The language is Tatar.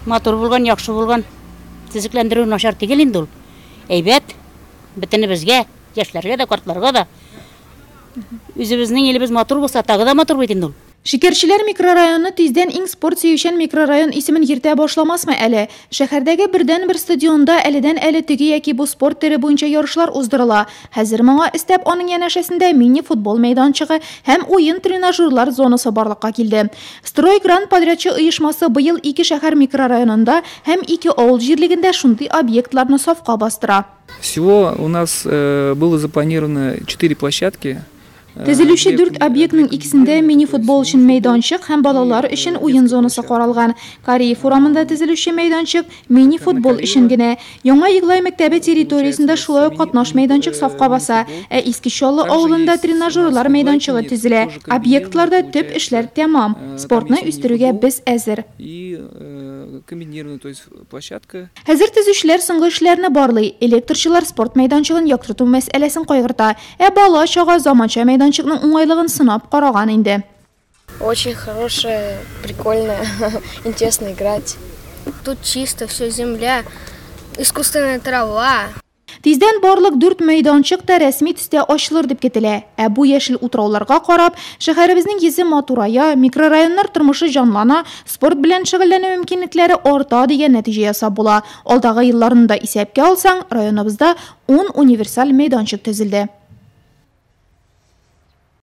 матур булган, яхшы булган. Төзекләндерү начар түгел инде ул. Әйбәт. Бөтенебезгә, яшьләргә дә, картларга да. Үзебезнең илебез матур булса, тагы да матур бит инде ул. Шикерчеләр микрорайоны тиздән иң спорт сөючән микрорайон исемен йөртә башламасмы әле? Шәһәрдәге бердән-бер стадионда әледән-әле теге яки бу спорт төре буенча ярышлар уздырыла. Хәзер моңа өстәп аның янәшәсендә мини-футбол мәйданчыгы һәм уен тренажерлар зонасы барлыкка килде. Строй Гранд подрядчы оешмасы быел 2 шәһәр микрорайонында һәм 2 авыл җирлегендә шундый объектларны сафка бастыра. Всего у нас было запланировано 4 площадки. Төзелүче 4 объектның икесендә мини-футбол өчен мәйданчык һәм балалар өчен уен зонасы каралган. Кореев урамында төзелүче мәйданчык мини-футбол өчен генә. Яңа Еглай мәктәбе территориясендә шулай ук катнаш мәйданчык сафка баса. Иске Чаллы авылында тренажерлар мәйданчыгы төзелә. Объектларда төп эшләр тәмам. Спортны үстерүгә без әзер. Комбинированная, то есть площадка. Хәзер төзүчеләр соңгы эшләрне барлый. Электрчылар спорт мәйданчыгын яктырту мәсьәләсен кайгырта. Бала чага заманча мәйданчыкның уңайлыгын сынап караган инде. Очень хорошая, прикольная, интересно играть. Тут чисто, все земля, искусственная трава. Тиздән барлык 4 мәйданчык та рәсми төстә ачылыр дип көтелә. Бу яшел утрауларга карап, шәһәребезнең йөзе матурая, микрорайоннар тормышы җанлана, спорт белән шөгыльләнү мөмкинлекләре арта дигән нәтиҗә ясап була. Алдагы елларында исәпкә алсаң, районыбызда 10 универсаль мәйданчык төзелде.